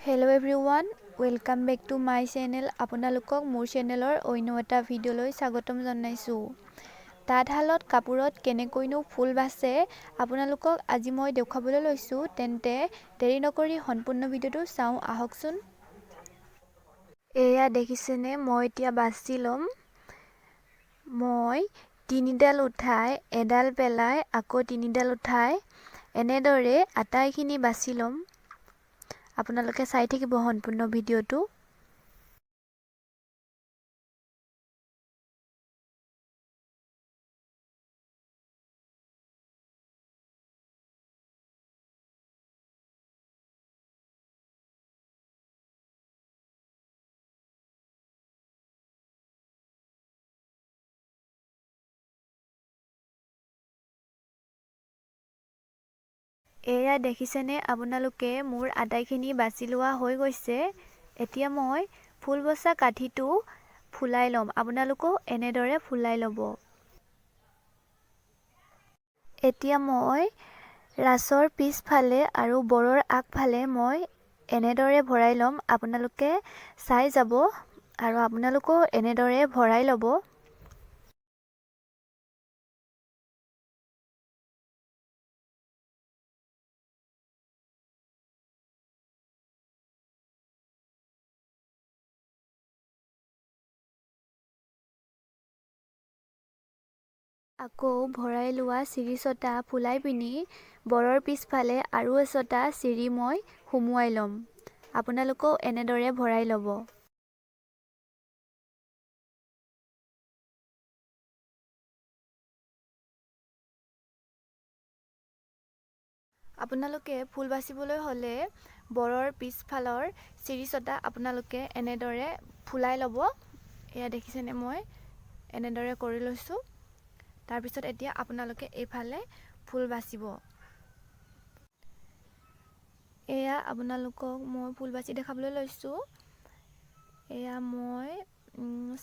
Hello everyone, welcome back to my channel. আপোনালোকক মোৰ চেনেলৰ অন্য এটা ভিডিঅ'লৈ স্বাগতম জনাইছোঁ। তাঁতশালত কাপোৰত কেনেকৈনো ফুল বাছে আপোনালোকক আজি মই দেখুৱাবলৈ লৈছোঁ। তেন্তে দেৰি নকৰি সম্পূৰ্ণ ভিডিঅ'টো চাওঁ আহকচোন। এয়া দেখিছেনে, মই এতিয়া বাছি ল'ম। মই তিনিডাল উঠাই এডাল পেলাই আকৌ তিনিডাল উঠাই এনেদৰে আটাইখিনি বাছি ল'ম। আপোনালোকে চাই থাকিব সম্পূৰ্ণ ভিডিঅ'টো। এয়া দেখিছেনে আপোনালোকে, মোৰ আটাইখিনি বাছি লোৱা হৈ গৈছে। এতিয়া মই ফুল বচা কাঠিটো ফুলাই ল'ম। আপোনালোকেও এনেদৰে ফুলাই ল'ব। এতিয়া মই ৰাছৰ পিছফালে আৰু বৰৰ আগফালে মই এনেদৰে ভৰাই ল'ম। আপোনালোকে চাই যাব আৰু আপোনালোকেও এনেদৰে ভৰাই ল'ব। আকৌ ভৰাই লোৱা চিৰিচটা ফুলাই পিনি বৰৰ পিছফালে আৰু এচটা চিৰি মই সুমুৱাই ল'ম। আপোনালোকেও এনেদৰে ভৰাই ল'ব। আপোনালোকে ফুল বাচিবলৈ হ'লে বৰৰ পিছফালৰ চিৰিচটা আপোনালোকে এনেদৰে ফুলাই ল'ব। এয়া দেখিছেনে, মই এনেদৰে কৰি লৈছোঁ। তাৰপিছত এতিয়া আপোনালোকে এইফালে ফুল বাচিব। এয়া আপোনালোকক মই ফুল বাচি দেখাবলৈ লৈছোঁ। এয়া মই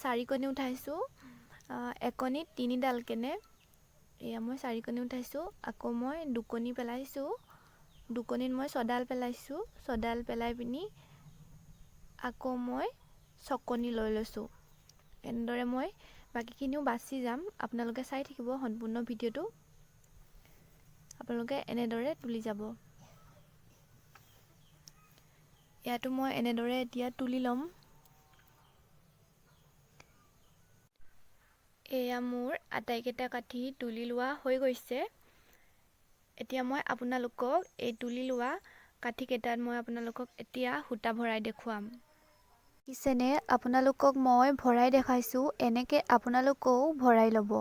4 কণী উঠাইছোঁ, একণীত 3ডাল কেনে। এয়া মই 4 কণী উঠাইছোঁ, আকৌ মই 2 কণী পেলাইছোঁ। 2 কণীত মই 6ডাল পেলাইছোঁ। 6ডাল পেলাই পিনি আকৌ মই 6 কণী লৈ লৈছোঁ। এনেদৰে মই বাকীখিনিও বাচি যাম। আপোনালোকে চাই থাকিব সম্পূৰ্ণ ভিডিঅ'টো। আপোনালোকে এনেদৰে তুলি যাব। ইয়াতো মই এনেদৰে এতিয়া তুলি ল'ম। এয়া মোৰ আটাইকেইটা কাঠি তুলি লোৱা হৈ গৈছে। এতিয়া মই আপোনালোকক এই তুলি লোৱা কাঠিকেইটাত মই আপোনালোকক এতিয়া সূতা ভৰাই দেখুৱাম। দেখিছেনে, আপোনালোকক মই ভৰাই দেখাইছোঁ। এনেকৈ আপোনালোকেও ভৰাই ল'ব।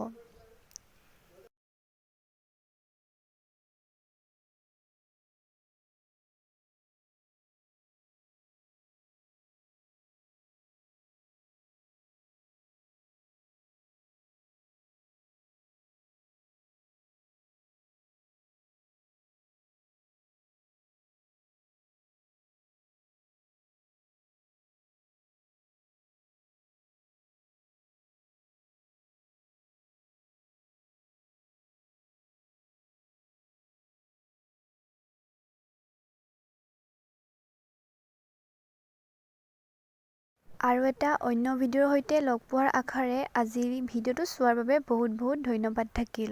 আৰু এটা অন্য ভিডিঅ'ৰ সৈতে লগ পোৱাৰ আশাৰে আজিৰ ভিডিঅ'টো চোৱাৰ বাবে বহুত ধন্যবাদ থাকিল।